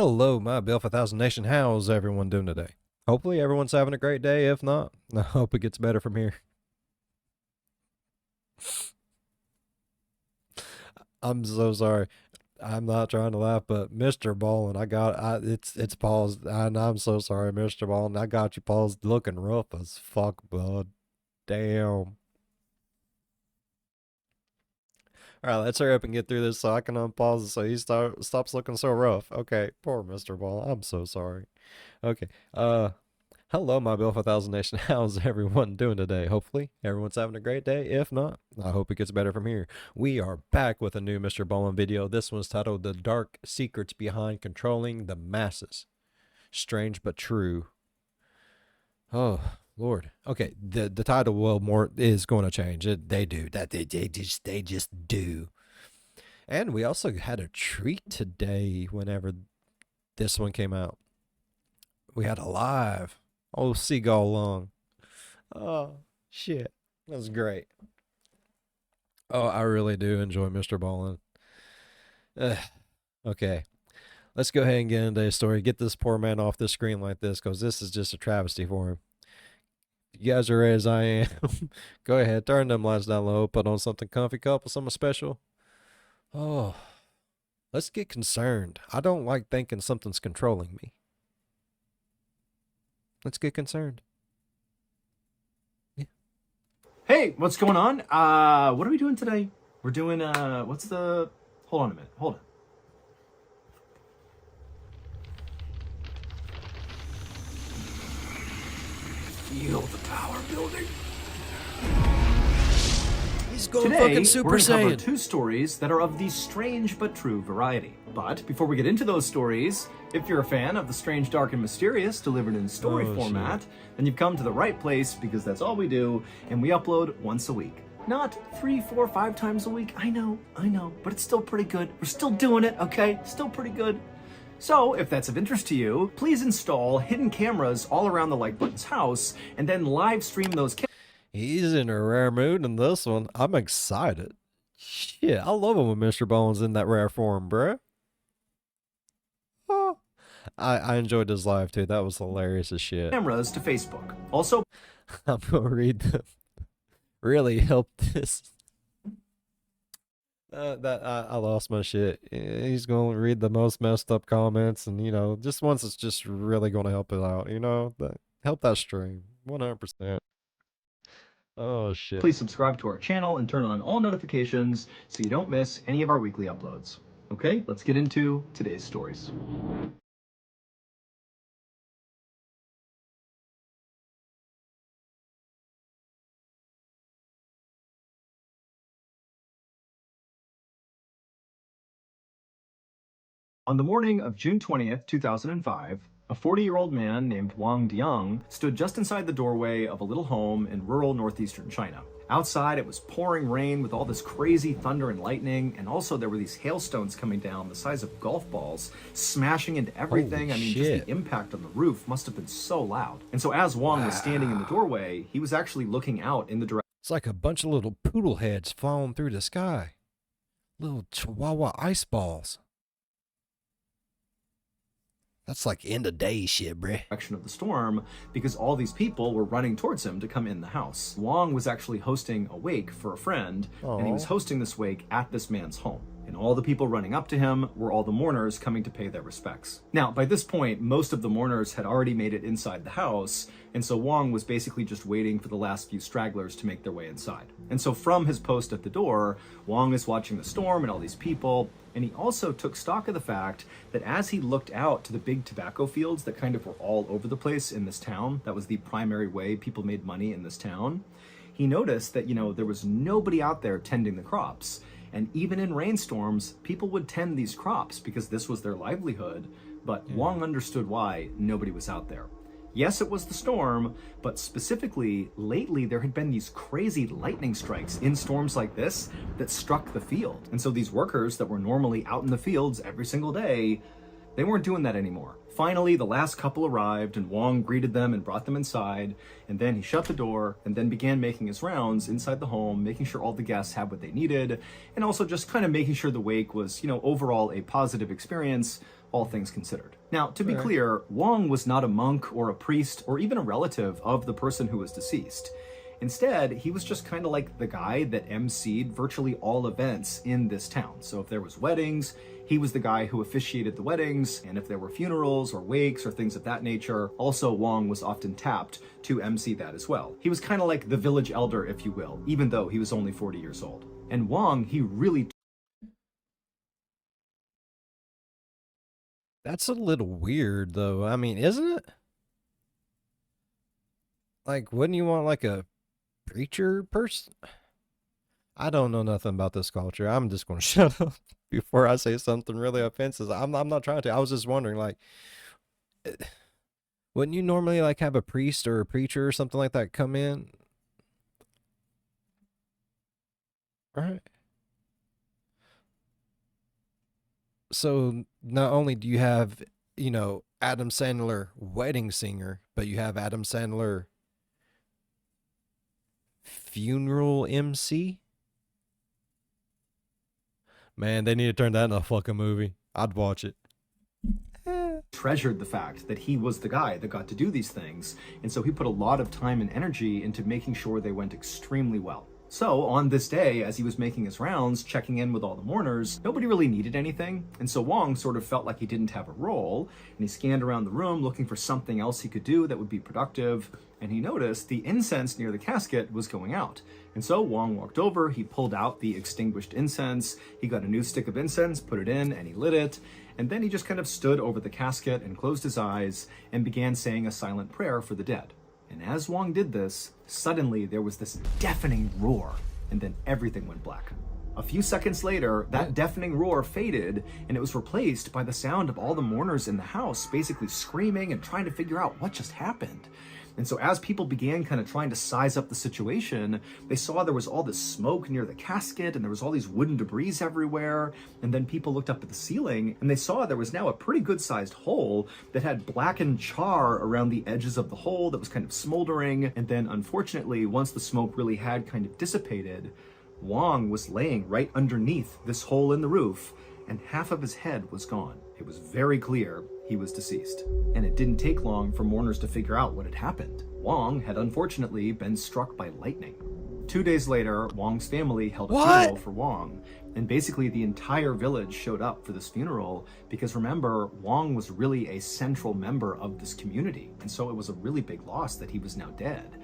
Hello, my Bill for Thousand Nation. How's everyone doing today? Hopefully everyone's having a great day. If not, I hope it gets better from here. I'm so sorry. I'm not trying to laugh, but MrBallen, it's paused, and I'm so sorry, MrBallen. I got you paused, looking rough as fuck, bud. Damn. All right, let's hurry up and get through this so I can unpause it so he stops looking so rough. Okay, poor MrBallen. I'm so sorry. Okay. Hello, my Bill for Thousand Nation. How's everyone doing today? Hopefully, everyone's having a great day. If not, I hope it gets better from here. We are back with a new MrBallen video. This one's titled "The Dark Secrets Behind Controlling the Masses." Strange but true. Oh Lord. Okay, the title is going to change. They do that. They just do. And we also had a treat today. Whenever this one came out, we had a live. Oh, Seagull Long. Oh, shit. That was great. Oh, I really do enjoy MrBallen. Okay. Let's go ahead and get into today's story. Get this poor man off the screen like this, because this is just a travesty for him. If you guys are ready as I am, go ahead. Turn them lights down low. Put on something comfy, couple, something special. Oh, let's get concerned. I don't like thinking something's controlling me. Let's get concerned. Yeah. Hey, what's going on? What are we doing today? We're doing, hold on a minute, hold on. Feel the power building. He's going Today, fucking Super we're gonna cover Saiyan. two stories that are of the strange but true variety. But before we get into those stories, if you're a fan of the strange, dark, and mysterious delivered in story format, then you've come to the right place, because that's all we do, and we upload once a week. Not 3, 4, 5 times a week. I know, but it's still pretty good. We're still doing it, okay? Still pretty good. So, if that's of interest to you, please install hidden cameras all around the Like Button's house, and then live stream those cameras. He's in a rare mood in this one. I'm excited. Shit, I love it when MrBallen's in that rare form, bruh. Oh, I enjoyed his live too. That was hilarious as shit. Cameras to Facebook. Also, I'm gonna read them. Really help this. I lost my shit. He's gonna read the most messed up comments, and just once it's just really gonna help it out. Help that stream 100%. Oh shit. please subscribe to our channel and turn on all notifications so you don't miss any of our weekly uploads. Okay, let's get into today's stories. On the morning of June 20th, 2005, a 40-year-old man named Wang Diang stood just inside the doorway of a little home in rural northeastern China. Outside, it was pouring rain with all this crazy thunder and lightning, and also there were these hailstones coming down the size of golf balls, smashing into everything. Holy I mean, shit. just the impact on the roof must have been so loud. And so as Wang was standing in the doorway, he was actually looking out in the direction It's like a bunch of little poodle heads falling through the sky. Little chihuahua ice balls. That's like end of day shit, bruh. of the storm, because all these people were running towards him to come in the house. Wang was actually hosting a wake for a friend, and he was hosting this wake at this man's home. And all the people running up to him were all the mourners coming to pay their respects. Now, by this point, most of the mourners had already made it inside the house, and so Wang was basically just waiting for the last few stragglers to make their way inside. And so from his post at the door, Wang is watching the storm and all these people, and he also took stock of the fact that as he looked out to the big tobacco fields that kind of were all over the place in this town, that was the primary way people made money in this town, he noticed that, there was nobody out there tending the crops. And even in rainstorms, people would tend these crops because this was their livelihood, but Wang understood why nobody was out there. Yes, it was the storm, but specifically, lately there had been these crazy lightning strikes in storms like this that struck the field. And so these workers that were normally out in the fields every single day, they weren't doing that anymore. Finally, the last couple arrived, and Wang greeted them and brought them inside, and then he shut the door and then began making his rounds inside the home, making sure all the guests had what they needed, and also just kind of making sure the wake was, overall a positive experience, all things considered. Now, to be Right. clear, Wong was not a monk or a priest or even a relative of the person who was deceased. Instead, he was just kind of like the guy that emceed virtually all events in this town. So if there was weddings, he was the guy who officiated the weddings, and if there were funerals or wakes or things of that nature, also Wong was often tapped to MC that as well. He was kind of like the village elder, if you will, even though he was only 40 years old. And Wong, he really... That's a little weird, though. I mean, isn't it? Like, wouldn't you want, like, a preacher person? I don't know nothing about this culture. I'm just going to shut up before I say something really offensive. I'm not trying to. I was just wondering, like, wouldn't you normally, like, have a priest or a preacher or something like that come in? Right. So not only do you have, Adam Sandler wedding singer, but you have Adam Sandler funeral MC. Man, they need to turn that into a fucking movie. I'd watch it. treasured the fact that he was the guy that got to do these things, and so he put a lot of time and energy into making sure they went extremely well. So on this day, as he was making his rounds, checking in with all the mourners, nobody really needed anything, and so Wong sort of felt like he didn't have a role, and he scanned around the room looking for something else he could do that would be productive, and he noticed the incense near the casket was going out. And so Wong walked over, he pulled out the extinguished incense, he got a new stick of incense, put it in, and he lit it, and then he just kind of stood over the casket and closed his eyes and began saying a silent prayer for the dead. And as Wong did this, suddenly there was this deafening roar, and then everything went black. A few seconds later, that deafening roar faded, and it was replaced by the sound of all the mourners in the house basically screaming and trying to figure out what just happened. And so as people began kind of trying to size up the situation, they saw there was all this smoke near the casket and there was all these wooden debris everywhere. And then people looked up at the ceiling and they saw there was now a pretty good sized hole that had blackened char around the edges of the hole that was kind of smoldering. And then unfortunately, once the smoke really had kind of dissipated, Wong was laying right underneath this hole in the roof and half of his head was gone. It was very clear he was deceased. And it didn't take long for mourners to figure out what had happened. Wong had unfortunately been struck by lightning. 2 days later, Wong's family held a funeral for Wong, and basically the entire village showed up for this funeral because remember, Wong was really a central member of this community, and so it was a really big loss that he was now dead.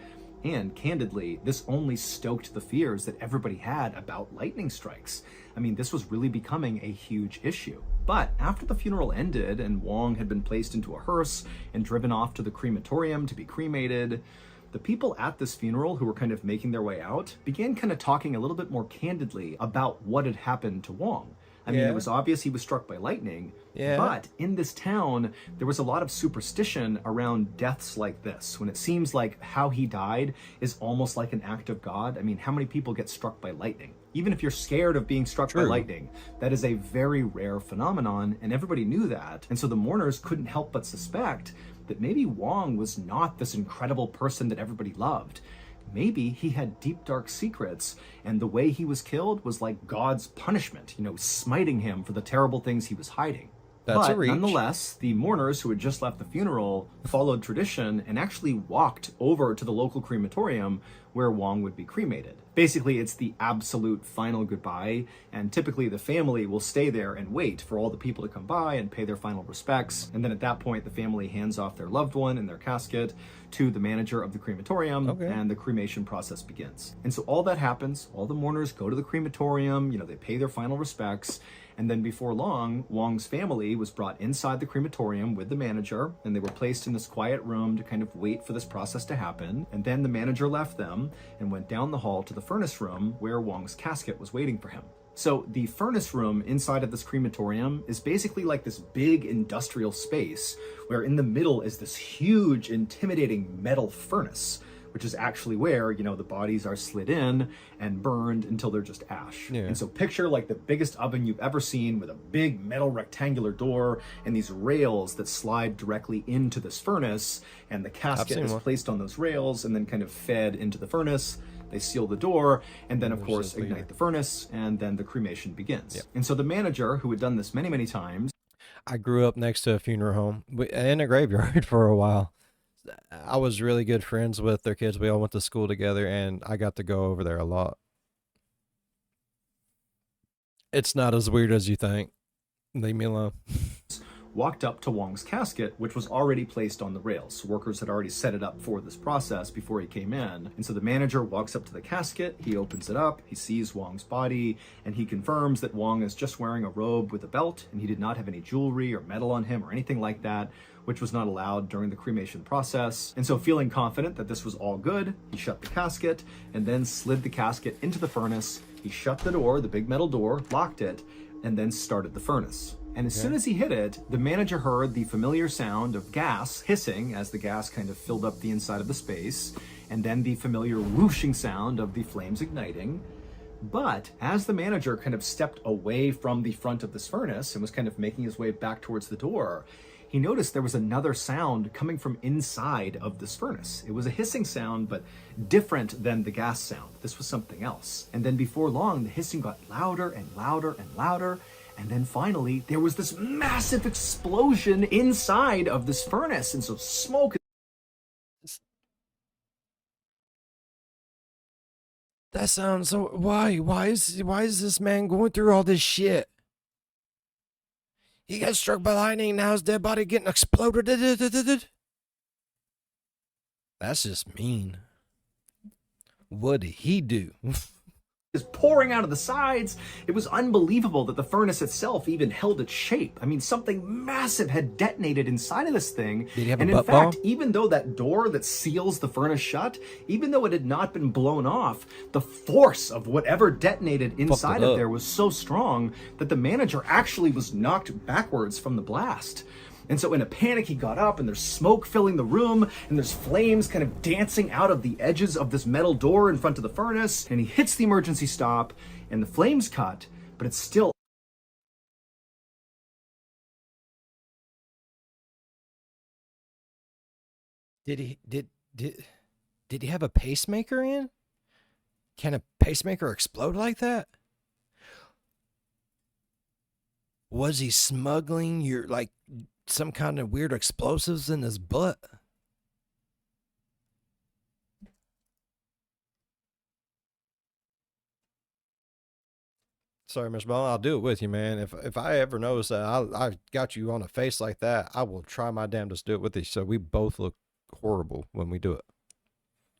And candidly, this only stoked the fears that everybody had about lightning strikes. I mean, this was really becoming a huge issue. But after the funeral ended and Wong had been placed into a hearse and driven off to the crematorium to be cremated, the people at this funeral who were kind of making their way out began kind of talking a little bit more candidly about what had happened to Wong. I mean, it was obvious he was struck by lightning, but in this town, there was a lot of superstition around deaths like this, when it seems like how he died is almost like an act of God. I mean, how many people get struck by lightning? Even if you're scared of being struck by lightning, that is a very rare phenomenon, and everybody knew that. And so the mourners couldn't help but suspect that maybe Wong was not this incredible person that everybody loved. Maybe he had deep, dark secrets, and the way he was killed was like God's punishment, smiting him for the terrible things he was hiding. But nonetheless, the mourners who had just left the funeral followed tradition and actually walked over to the local crematorium where Wong would be cremated. Basically, it's the absolute final goodbye, and typically the family will stay there and wait for all the people to come by and pay their final respects, and then at that point, the family hands off their loved one in their casket to the manager of the crematorium, and the cremation process begins. And so all that happens, all the mourners go to the crematorium, they pay their final respects, and then before long, Wong's family was brought inside the crematorium with the manager, and they were placed in this quiet room to kind of wait for this process to happen. And then the manager left them and went down the hall to the furnace room where Wong's casket was waiting for him. So the furnace room inside of this crematorium is basically like this big industrial space where in the middle is this huge, intimidating metal furnace, which is actually where, the bodies are slid in and burned until they're just ash. And so picture like the biggest oven you've ever seen with a big metal rectangular door and these rails that slide directly into this furnace, and the casket is placed on those rails and then kind of fed into the furnace. They seal the door and then, of course, ignite the furnace, and then the cremation begins. And so the manager, who had done this many, many times, I grew up next to a funeral home in a graveyard for a while. I was really good friends with their kids. We all went to school together, and I got to go over there a lot. It's not as weird as you think. Leave me alone. Walked up to Wong's casket, which was already placed on the rails. Workers had already set it up for this process before he came in. And so the manager walks up to the casket, he opens it up, he sees Wong's body, and he confirms that Wong is just wearing a robe with a belt, and he did not have any jewelry or metal on him or anything like that, which was not allowed during the cremation process. And so feeling confident that this was all good, he shut the casket and then slid the casket into the furnace. He shut the door, the big metal door, locked it, and then started the furnace. And as soon as he hit it, the manager heard the familiar sound of gas hissing as the gas kind of filled up the inside of the space, and then the familiar whooshing sound of the flames igniting. But as the manager kind of stepped away from the front of this furnace and was kind of making his way back towards the door, he noticed there was another sound coming from inside of this furnace. It was a hissing sound, but different than the gas sound. This was something else. And then before long, the hissing got louder and louder and louder. And then finally, there was this massive explosion inside of this furnace. And so smoke. That sounds so. Why is this man going through all this shit? He got struck by lightning. Now his dead body getting exploded. That's just mean. What did he do? Is pouring out of the sides. It was unbelievable that the furnace itself even held its shape. I mean, something massive had detonated inside of this thing. Did he have and a in butt fact, bomb? even though that door that seals the furnace shut, even though it had not been blown off, the force of whatever detonated inside of there was so strong that the manager actually was knocked backwards from the blast. And so in a panic, he got up, and there's smoke filling the room, and there's flames kind of dancing out of the edges of this metal door in front of the furnace, and he hits the emergency stop, and the flames cut, but it's still... Did he have a pacemaker in? Can a pacemaker explode like that? Was he smuggling some kind of weird explosives in his butt? Sorry, Mr. Ball, I'll do it with you, man. If I ever notice that I got you on a face like that, I will try my damnedest to do it with you, so we both look horrible when we do it.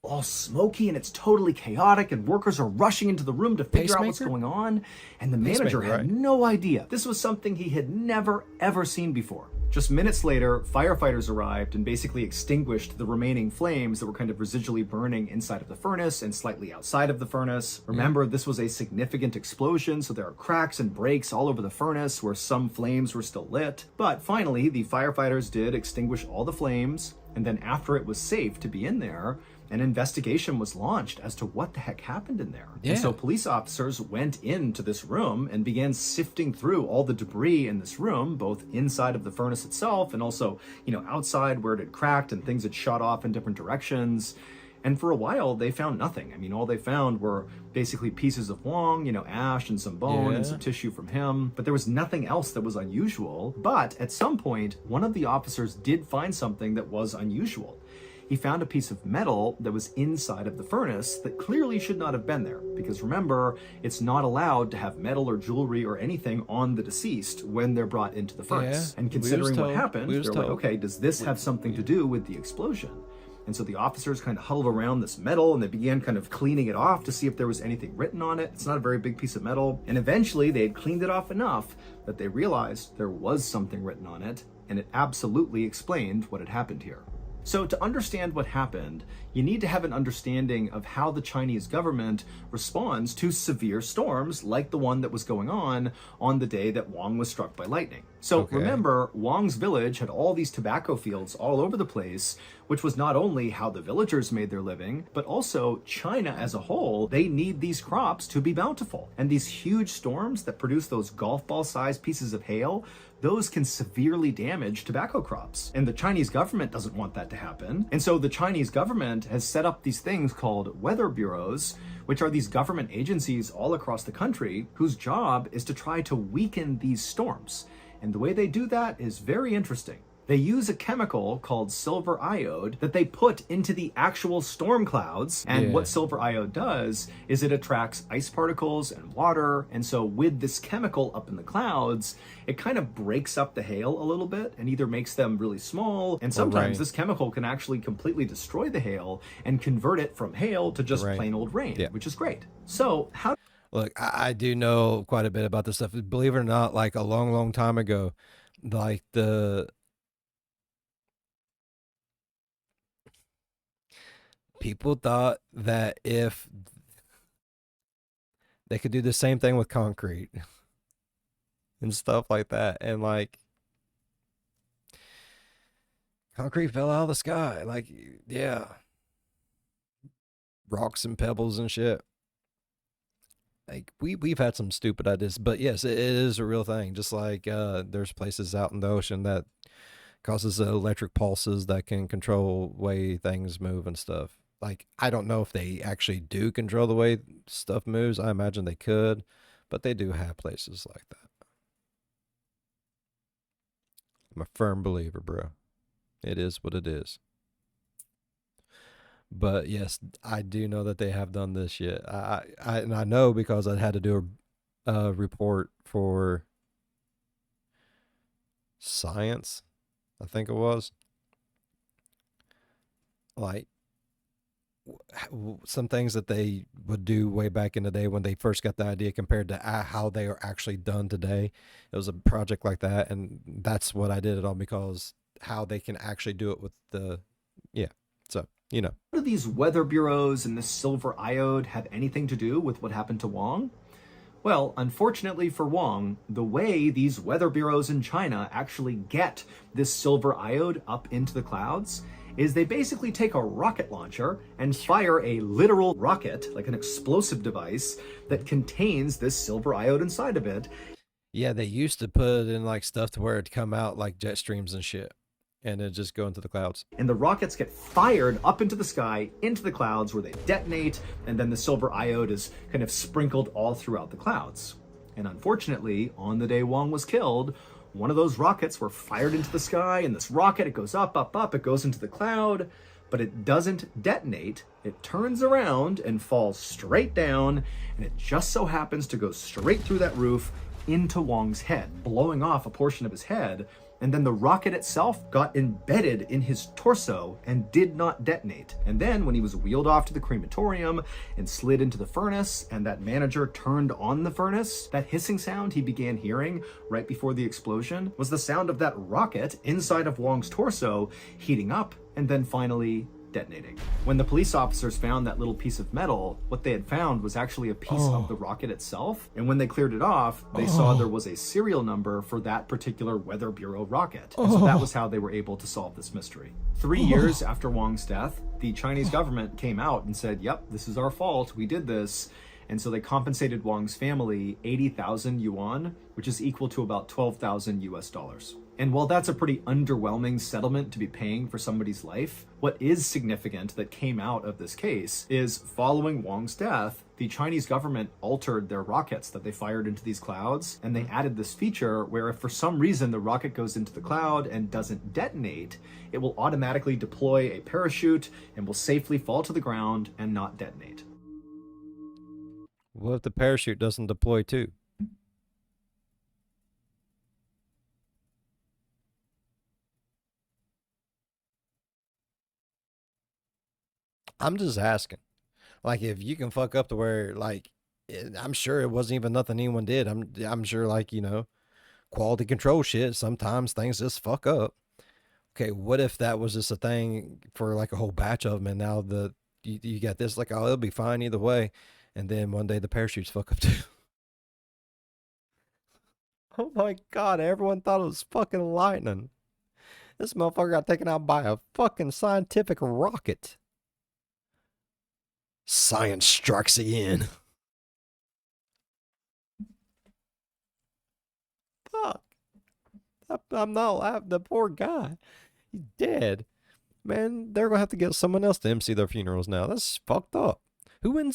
All smoky, and it's totally chaotic, and workers are rushing into the room to figure out what's going on, and the manager had no idea. This was something he had never, ever seen before. Just minutes later, firefighters arrived and basically extinguished the remaining flames that were kind of residually burning inside of the furnace and slightly outside of the furnace. Remember, this was a significant explosion, so there are cracks and breaks all over the furnace where some flames were still lit. But finally, the firefighters did extinguish all the flames, and then after it was safe to be in there, an investigation was launched as to what the heck happened in there. Yeah. And so police officers went into this room and began sifting through all the debris in this room, both inside of the furnace itself and also, outside where it had cracked and things had shot off in different directions. And for a while, they found nothing. I mean, all they found were basically pieces of Wong, ash and some bone and some tissue from him. But there was nothing else that was unusual. But at some point, one of the officers did find something that was unusual. He found a piece of metal that was inside of the furnace that clearly should not have been there. Because remember, it's not allowed to have metal or jewelry or anything on the deceased when they're brought into the furnace. And considering what happened, they're like, okay, does this have something to do with the explosion? And so the officers kind of huddled around this metal and they began kind of cleaning it off to see if there was anything written on it. It's not a very big piece of metal. And eventually they had cleaned it off enough that they realized there was something written on it, and it absolutely explained what had happened here. So to understand what happened, you need to have an understanding of how the Chinese government responds to severe storms like the one that was going on the day that Wong was struck by lightning. So remember, Wong's village had all these tobacco fields all over the place, which was not only how the villagers made their living, but also China as a whole. They need these crops to be bountiful. And these huge storms that produce those golf ball sized pieces of hail, those can severely damage tobacco crops. And the Chinese government doesn't want that to happen. And so the Chinese government has set up these things called weather bureaus, which are these government agencies all across the country whose job is to try to weaken these storms. And the way they do that is very interesting. They use a chemical called silver iode that they put into the actual storm clouds. And what silver iode does is it attracts ice particles and water. And so with this chemical up in the clouds, it kind of breaks up the hail a little bit and either makes them really small. And sometimes this chemical can actually completely destroy the hail and convert it from hail to just plain old rain, which is great. So how... Look, I do know quite a bit about this stuff. Believe it or not, like a long, long time ago, like people thought that if they could do the same thing with concrete and stuff like that, and like concrete fell out of the sky, like, yeah, rocks and pebbles and shit. Like we've had some stupid ideas, but yes, it is a real thing. Just like there's places out in the ocean that causes electric pulses that can control way things move and stuff. Like I don't know if they actually do control the way stuff moves. I imagine they could, but they do have places like that. I'm a firm believer, bro. It is what it is. But yes, I do know that they have done this shit. And I know because I had to do a report for science, I think it was. Like some things that they would do way back in the day when they first got the idea compared to how they are actually done today. It was a project like that, and that's what I did it on because how they can actually do it with the, yeah. So, you know. How do these weather bureaus and this silver iode have anything to do with what happened to Wong? Well, unfortunately for Wong, the way these weather bureaus in China actually get this silver iode up into the clouds is they basically take a rocket launcher and fire a literal rocket, like an explosive device, that contains this silver iode inside of it. Yeah, they used to put in like stuff to where it'd come out like jet streams and shit, and it'd just go into the clouds. And the rockets get fired up into the sky, into the clouds where they detonate, and then the silver iode is kind of sprinkled all throughout the clouds. And unfortunately, on the day Wong was killed, one of those rockets were fired into the sky, and this rocket, it goes up, up, up, it goes into the cloud, but it doesn't detonate. It turns around and falls straight down, and it just so happens to go straight through that roof into Wong's head, blowing off a portion of his head. And then the rocket itself got embedded in his torso and did not detonate. And then when he was wheeled off to the crematorium and slid into the furnace, and that manager turned on the furnace, that hissing sound he began hearing right before the explosion was the sound of that rocket inside of Wong's torso heating up and then finally detonating. When the police officers found that little piece of metal, what they had found was actually a piece of the rocket itself. And when they cleared it off, they saw there was a serial number for that particular Weather Bureau rocket. And so that was how they were able to solve this mystery. 3 years after Wong's death, the Chinese government came out and said, yep, this is our fault, we did this. And so they compensated Wong's family 80,000 yuan, which is equal to about 12,000 US dollars. And while that's a pretty underwhelming settlement to be paying for somebody's life, what is significant that came out of this case is following Wong's death, the Chinese government altered their rockets that they fired into these clouds, and they added this feature where if for some reason the rocket goes into the cloud and doesn't detonate, it will automatically deploy a parachute and will safely fall to the ground and not detonate. What if the parachute doesn't deploy too? I'm just asking. Like, if you can fuck up to where, like, I'm sure it wasn't even nothing anyone did. I'm sure, like, you know, quality control shit. Sometimes things just fuck up. Okay, what if that was just a thing for like a whole batch of them, and now you got this, like, oh, it'll be fine either way, and then one day the parachutes fuck up too. Oh my god! Everyone thought it was fucking lightning. This motherfucker got taken out by a fucking scientific rocket. Science strikes again. Fuck. I'm not laughing. The poor guy. He's dead. Man, they're gonna have to get someone else to MC their funerals now. That's fucked up. Who?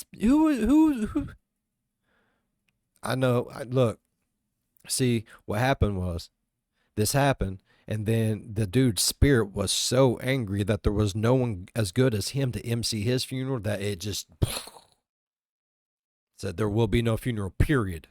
I know. Look. See, what happened was this happened. And then the dude's spirit was so angry that there was no one as good as him to MC his funeral that it just said there will be no funeral, period.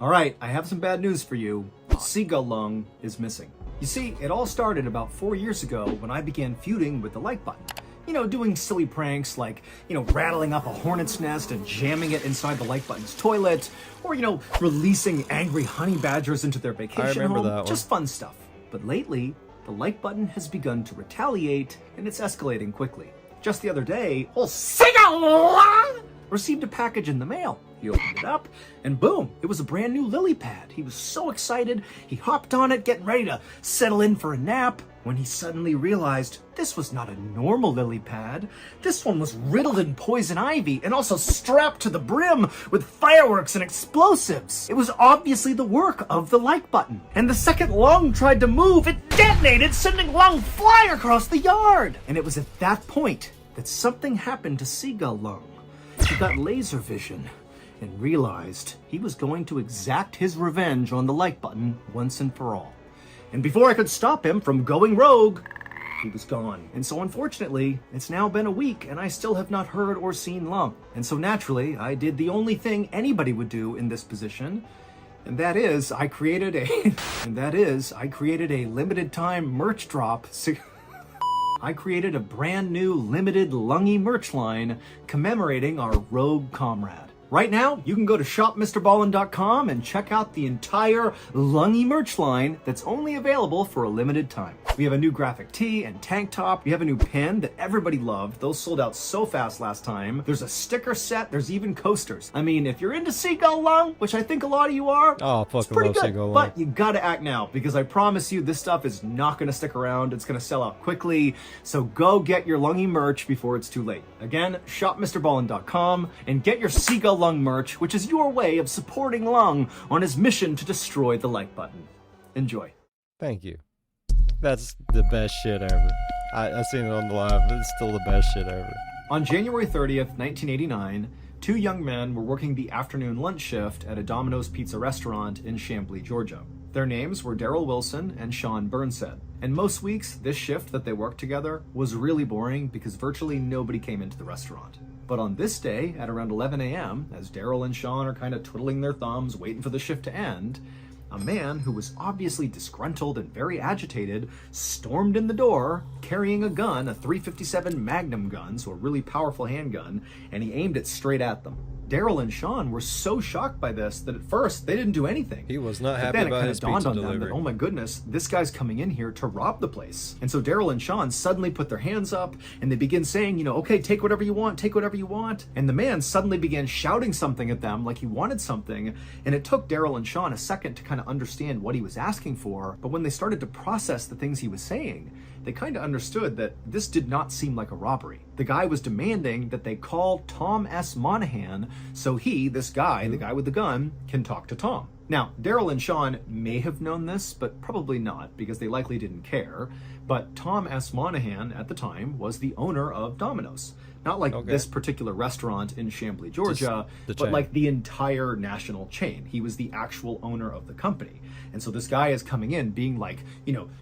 All right, I have some bad news for you. Seagull lung is missing. You see, it all started about 4 years ago when I began feuding with the like button. You know, doing silly pranks like, rattling up a hornet's nest and jamming it inside the like button's toilet, or, releasing angry honey badgers into their vacation home. That one. Just fun stuff. But lately, the like button has begun to retaliate, and it's escalating quickly. Just the other day, old Seagull received a package in the mail. He opened it up, and boom, it was a brand new lily pad. He was so excited, he hopped on it, getting ready to settle in for a nap, when he suddenly realized this was not a normal lily pad. This one was riddled in poison ivy and also strapped to the brim with fireworks and explosives. It was obviously the work of the like button. And the second Lung tried to move, it detonated, sending Lung flying across the yard. And it was at that point that something happened to Seagull Lung. He got laser vision and realized he was going to exact his revenge on the like button once and for all. And before I could stop him from going rogue, he was gone. And so unfortunately, it's now been a week and I still have not heard or seen Lung. And so naturally, I did the only thing anybody would do in this position, and that is I created a limited time merch drop. I created a brand new limited Lungy merch line commemorating our rogue comrade. Right now, you can go to shopmrballen.com and check out the entire Lungy merch line that's only available for a limited time. We have a new graphic tee and tank top. We have a new pin that everybody loved. Those sold out so fast last time. There's a sticker set. There's even coasters. I mean, if you're into Seagull Lung, which I think a lot of you are, it's pretty good. Seagull Lung. But you gotta act now, because I promise you this stuff is not gonna stick around. It's gonna sell out quickly. So go get your Lungy merch before it's too late. Again, shopmrballen.com and get your Seagull Lung merch, which is your way of supporting Lung on his mission to destroy the like button. Enjoy. Thank you. That's the best shit ever. I seen it on the live, but it's still the best shit ever. On January 30th, 1989, two young men were working the afternoon lunch shift at a Domino's pizza restaurant in Chamblee, Georgia. Their names were Daryl Wilson and Sean Burnset. And most weeks, this shift that they worked together was really boring because virtually nobody came into the restaurant. But on this day, at around 11 a.m., as Daryl and Sean are kind of twiddling their thumbs, waiting for the shift to end, a man who was obviously disgruntled and very agitated stormed in the door carrying a gun, a .357 Magnum gun, so a really powerful handgun, and he aimed it straight at them. Daryl and Sean were so shocked by this that at first they didn't do anything. He was not happy about his pizza delivery. Then it kind of dawned on them that, oh my goodness, this guy's coming in here to rob the place. And so Daryl and Sean suddenly put their hands up and they begin saying, okay, take whatever you want, take whatever you want. And the man suddenly began shouting something at them like he wanted something. And it took Daryl and Sean a second to kind of understand what he was asking for. But when they started to process the things he was saying, they kind of understood that this did not seem like a robbery. The guy was demanding that they call Tom S. Monahan so he, this guy, the guy with the gun, can talk to Tom. Now, Daryl and Sean may have known this, but probably not, because they likely didn't care. But Tom S. Monahan, at the time, was the owner of Domino's. Not like this particular restaurant in Chamblee, Georgia, but like the entire national chain. He was the actual owner of the company. And so this guy is coming in being like,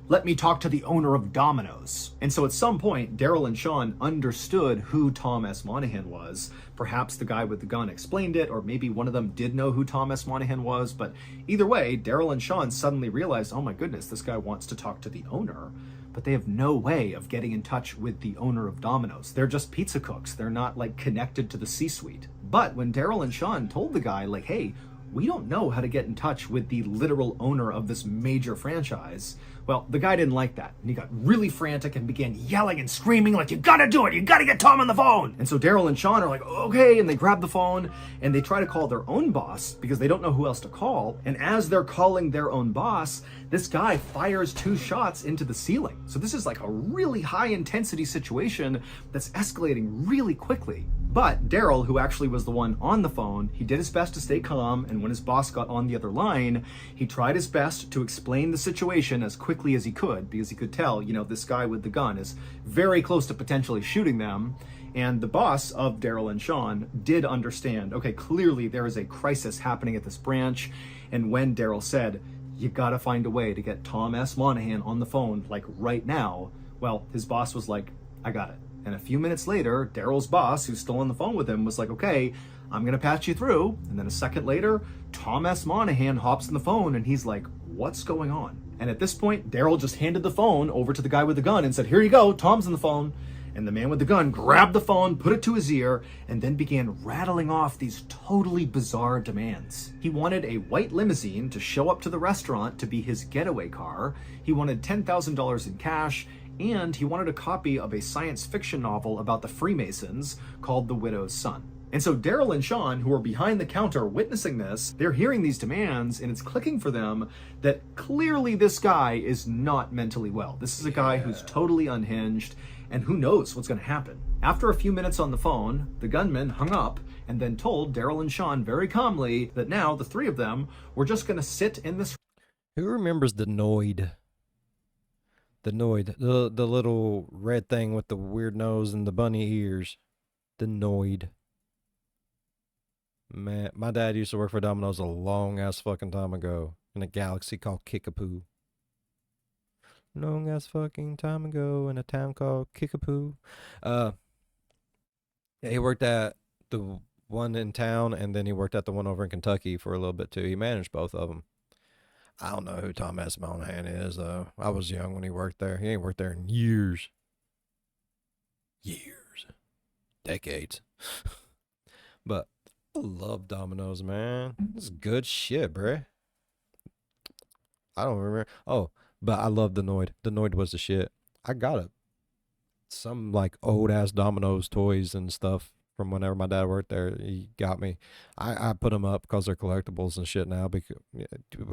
let me talk to the owner of Domino's. And so at some point, Daryl and Sean understood who Tom S. Monahan was. Perhaps the guy with the gun explained it, or maybe one of them did know who Tom S. Monahan was. But either way, Daryl and Sean suddenly realized, oh my goodness, this guy wants to talk to the owner. But they have no way of getting in touch with the owner of Domino's. They're just pizza cooks. They're not like connected to the C-suite. But when Daryl and Sean told the guy like, hey, we don't know how to get in touch with the literal owner of this major franchise, well, the guy didn't like that. And he got really frantic and began yelling and screaming like, you gotta do it. You gotta get Tom on the phone. And so Daryl and Sean are like, okay. And they grab the phone and they try to call their own boss because they don't know who else to call. And as they're calling their own boss, this guy fires 2 shots into the ceiling. So this is like a really high intensity situation that's escalating really quickly. But Daryl, who actually was the one on the phone, he did his best to stay calm, and when his boss got on the other line, he tried his best to explain the situation as quickly as he could, because he could tell, this guy with the gun is very close to potentially shooting them. And the boss of Daryl and Sean did understand, okay, clearly there is a crisis happening at this branch. And when Daryl said, you gotta find a way to get Tom S. Monahan on the phone, like right now, well, his boss was like, I got it. And a few minutes later, Daryl's boss, who's still on the phone with him, was like, okay, I'm gonna patch you through. And then a second later, Tom S. Monahan hops on the phone and he's like, what's going on? And at this point, Daryl just handed the phone over to the guy with the gun and said, here you go, Tom's on the phone. And the man with the gun grabbed the phone, put it to his ear, and then began rattling off these totally bizarre demands. He wanted a white limousine to show up to the restaurant to be his getaway car. He wanted $10,000 in cash, and he wanted a copy of a science fiction novel about the Freemasons called The Widow's Son. And so Daryl and Sean, who are behind the counter witnessing this, they're hearing these demands, and it's clicking for them that clearly this guy is not mentally well. This is a guy who's totally unhinged, and who knows what's going to happen. After a few minutes on the phone, the gunman hung up and then told Daryl and Sean very calmly that now the three of them were just going to sit in this. Who remembers the Noid? The Noid, the little red thing with the weird nose and the bunny ears. The Noid. Man, my dad used to work for Domino's a long ass fucking time ago in a galaxy called Kickapoo. Long ass fucking time ago in a town called Kickapoo. Yeah, he worked at the one in town, and then he worked at the one over in Kentucky for a little bit too. He managed both of them. I don't know who Tom S. Monahan is though. I was young when he worked there. He ain't worked there in years. Decades. But I love Domino's, man. This is good shit, bruh. I don't remember. Oh, but I love the Noid. The Noid was the shit. I got some like old ass Domino's toys and stuff from whenever my dad worked there. He got me. I put them up because they're collectibles and shit now. Because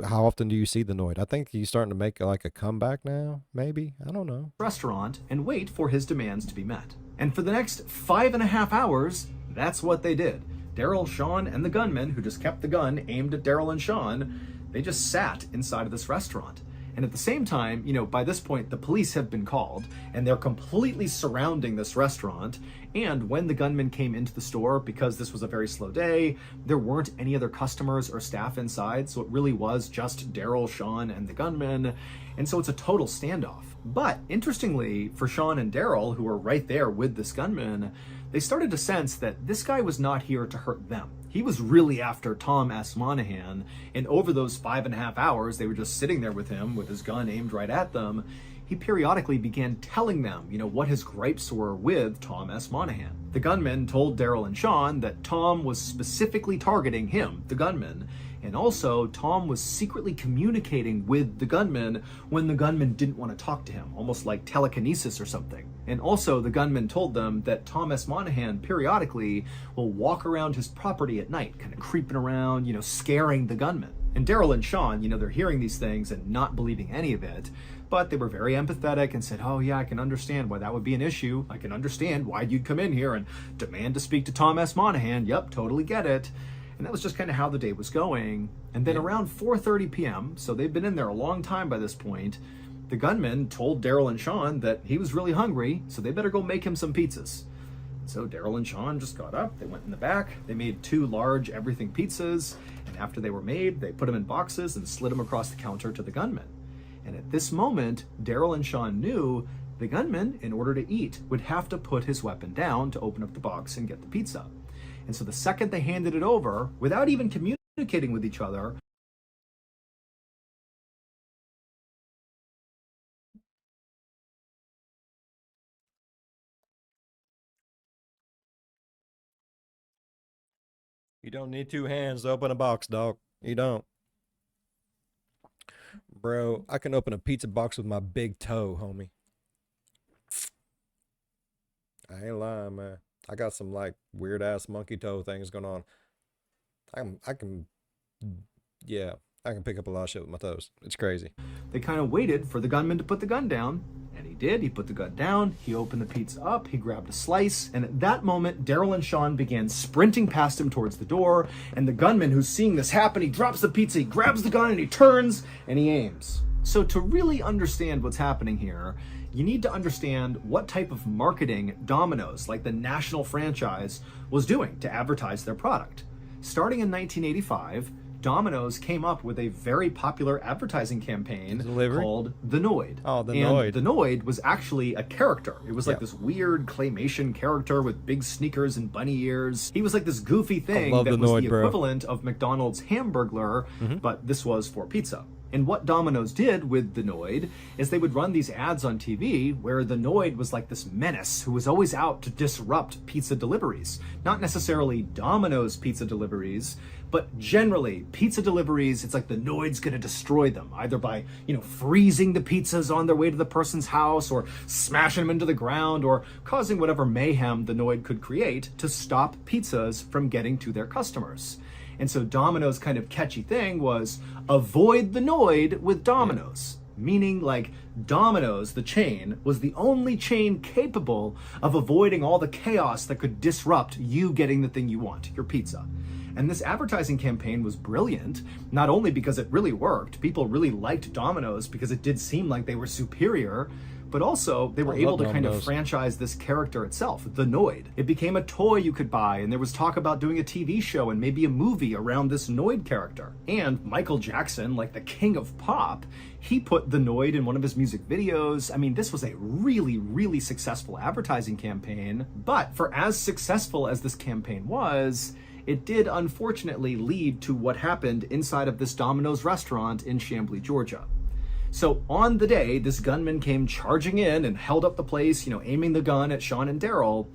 how often do you see the Noid? I think he's starting to make like a comeback now. Maybe, I don't know. Restaurant and wait for his demands to be met. And for the next 5.5 hours, that's what they did. Daryl, Sean, and the gunman, who just kept the gun aimed at Daryl and Sean, they just sat inside of this restaurant. And at the same time, you know, by this point, the police have been called, and they're completely surrounding this restaurant. And when the gunman came into the store, because this was a very slow day, there weren't any other customers or staff inside, so it really was just Daryl, Sean, and the gunman. And so it's a total standoff. But interestingly, for Sean and Daryl, who were right there with this gunman, they started to sense that this guy was not here to hurt them. He was really after Tom S. Monahan, and over those 5.5 hours, they were just sitting there with him with his gun aimed right at them. He periodically began telling them, you know, what his gripes were with Tom S. Monahan. The gunman told Daryl and Sean that Tom was specifically targeting him, the gunman, and also Tom was secretly communicating with the gunman when the gunman didn't want to talk to him, almost like telekinesis or something. And also the gunman told them that Tom S. Monahan periodically will walk around his property at night, kind of creeping around, you know, scaring the gunman. And Daryl and Sean, you know, they're hearing these things and not believing any of it, but they were very empathetic and said, oh yeah, I can understand why that would be an issue. I can understand why you'd come in here and demand to speak to Tom S. Monahan. Yep, totally get it. And that was just kind of how the day was going. And then around 4:30 p.m., so they've been in there a long time by this point, the gunman told Daryl and Sean that he was really hungry, so they better go make him some pizzas. So Daryl and Sean just got up, they went in the back, they made 2 large everything pizzas, and after they were made, they put them in boxes and slid them across the counter to the gunman. And at this moment, Daryl and Sean knew the gunman, in order to eat, would have to put his weapon down to open up the box and get the pizza. And so the second they handed it over, without even communicating with each other, You don't need 2 hands to open a box, dog. You don't. Bro, I can open a pizza box with my big toe, homie. I ain't lying, man. I got some like weird ass monkey toe things going on. Yeah, I can pick up a lot of shit with my toes. It's crazy. they kind of waited for the gunman to put the gun down. And he did. He put the gun down. He opened the pizza up. He grabbed a slice. And at that moment, Daryl and Sean began sprinting past him towards the door. And the gunman, who's seeing this happen, he drops the pizza, he grabs the gun, and he turns, and he aims. So to really understand what's happening here, you need to understand what type of marketing Domino's, like the national franchise, was doing to advertise their product. Starting in 1985, Domino's came up with a very popular advertising campaign called The Noid. Oh, The and Noid. The Noid was actually a character. It was like this weird claymation character with big sneakers and bunny ears. He was like this goofy thing that was the equivalent of McDonald's Hamburglar, but this was for pizza. And what Domino's did with the Noid is they would run these ads on TV where the Noid was like this menace who was always out to disrupt pizza deliveries. Not necessarily Domino's pizza deliveries, but generally pizza deliveries. It's like the Noid's gonna destroy them, either by, freezing the pizzas on their way to the person's house, or smashing them into the ground, or causing whatever mayhem the Noid could create to stop pizzas from getting to their customers. And so Domino's kind of catchy thing was avoid the Noid with Domino's. Meaning like Domino's, the chain, was the only chain capable of avoiding all the chaos that could disrupt you getting the thing you want, your pizza. And this advertising campaign was brilliant, not only because it really worked, people really liked Domino's because it did seem like they were superior, but also they were able to kind of franchise this character itself, the Noid. It became a toy you could buy, and there was talk about doing a TV show and maybe a movie around this Noid character. And Michael Jackson, like the king of pop, he put the Noid in one of his music videos. I mean, this was a really, really successful advertising campaign, but for as successful as this campaign was, it did unfortunately lead to what happened inside of this Domino's restaurant in Chamblee, Georgia. So on the day this gunman came charging in and held up the place, aiming the gun at Sean and Daryl,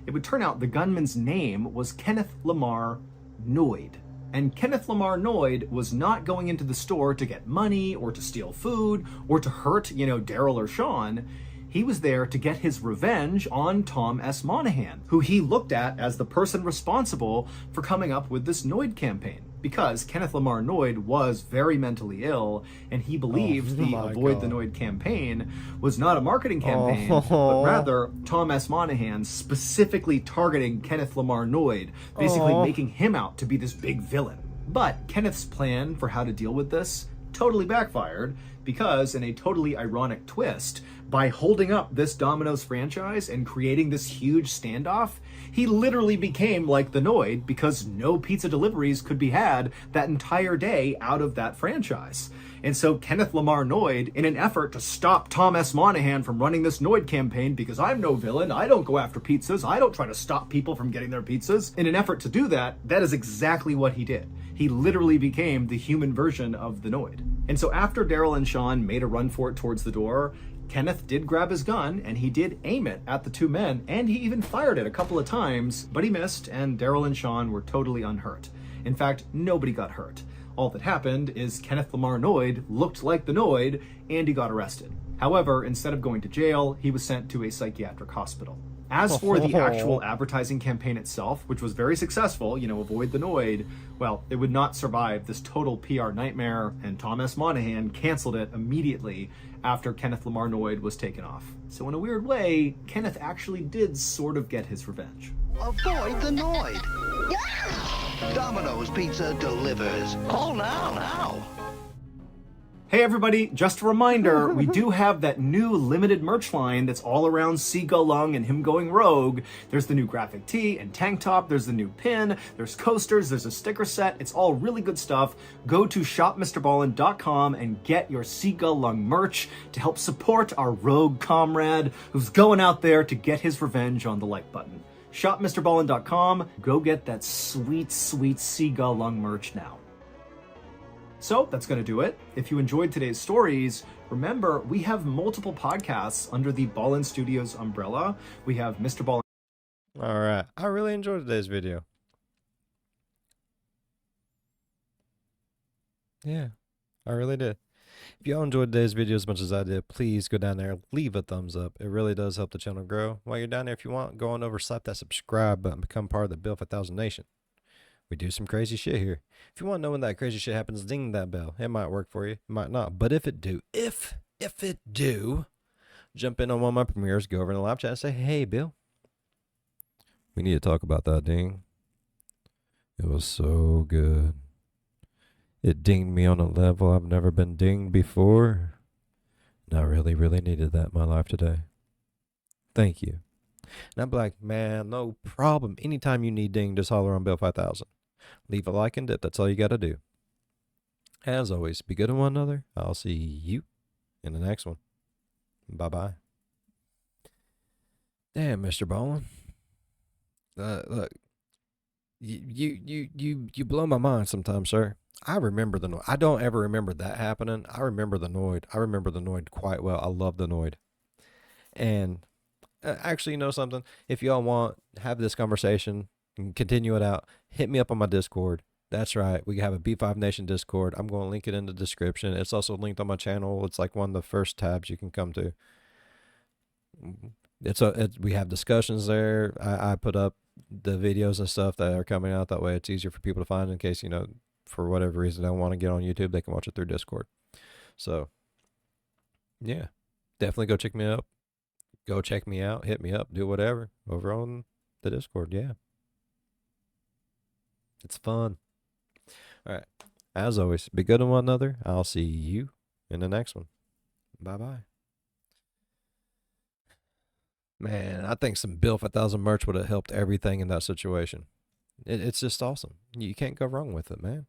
it would turn out the gunman's name was Kenneth Lamar Noid. And Kenneth Lamar Noid was not going into the store to get money or to steal food or to hurt, Daryl or Sean. He was there to get his revenge on Tom S. Monahan, who he looked at as the person responsible for coming up with this Noid campaign. Because Kenneth Lamar Noid was very mentally ill, and he believed the Avoid the Noid campaign was not a marketing campaign, but rather Tom S. Monahan specifically targeting Kenneth Lamar Noid, basically making him out to be this big villain. But Kenneth's plan for how to deal with this totally backfired, because in a totally ironic twist, by holding up this Domino's franchise and creating this huge standoff, he literally became like the Noid because no pizza deliveries could be had that entire day out of that franchise. And so Kenneth Lamar Noid, in an effort to stop Tom S. Monahan from running this Noid campaign, because I'm no villain, I don't go after pizzas, I don't try to stop people from getting their pizzas. In an effort to do that, that is exactly what he did. He literally became the human version of the Noid. And so after Daryl and Sean made a run for it towards the door, Kenneth did grab his gun and he did aim it at the two men, and he even fired it a couple of times, but he missed, and Daryl and Sean were totally unhurt. In fact, nobody got hurt. All that happened is Kenneth Lamar Noid looked like the Noid, and he got arrested. However, instead of going to jail, he was sent to a psychiatric hospital. As for the actual advertising campaign itself, which was very successful, Avoid the Noid, well, it would not survive this total PR nightmare, and Tom S. Monahan canceled it immediately after Kenneth Lamar Noid was taken off. So in a weird way, Kenneth actually did sort of get his revenge. Avoid the Noid. Domino's Pizza delivers. Call now. Hey everybody, just a reminder, we do have that new limited merch line that's all around Seagull Lung and him going rogue. There's the new graphic tee and tank top, there's the new pin, there's coasters, there's a sticker set. It's all really good stuff. Go to shopmrballen.com and get your Seagull Lung merch to help support our rogue comrade who's going out there to get his revenge on the like button. Shopmrballen.com, go get that sweet, sweet Seagull Lung merch now. So that's going to do it. If you enjoyed today's stories, remember we have multiple podcasts under the Ballen Studios umbrella. We have Mr. Ballen. All right. I really enjoyed today's video. Yeah, I really did. If y'all enjoyed today's video as much as I did, please go down there, leave a thumbs up. It really does help the channel grow. While you're down there, if you want, go on over, slap that subscribe button, become part of the Bill for 1,000 Nation. We do some crazy shit here. If you want to know when that crazy shit happens, ding that bell. It might work for you. It might not. But if it do, jump in on one of my premieres, go over in the live chat and say, hey, Bill, we need to talk about that ding. It was so good. It dinged me on a level I've never been dinged before. And I really, really needed that in my life today. Thank you. And I'm like, man, no problem. Anytime you need ding, just holler on Bill 5000. Leave a like and dip. That's all you got to do. As always, be good to one another. I'll see you in the next one. Bye-bye. Damn, MrBallen. Look, you blow my mind sometimes, sir. I remember the Noid. I don't ever remember that happening. I remember the Noid. I remember the Noid quite well. I love the Noid. And actually, you know something? If y'all want, have this conversation and continue it out, hit me up on my Discord. That's right. We have a B5 Nation Discord. I'm going to link it in the description. It's also linked on my channel. It's like one of the first tabs you can come to. We have discussions there. I put up the videos and stuff that are coming out. That way it's easier for people to find in case, for whatever reason they don't want to get on YouTube, they can watch it through Discord. So, yeah, definitely go check me out. Go check me out. Hit me up. Do whatever over on the Discord. Yeah. It's fun. All right. As always, be good to one another. I'll see you in the next one. Bye-bye. Man, I think some Bill 5000 merch would have helped everything in that situation. It's just awesome. You can't go wrong with it, man.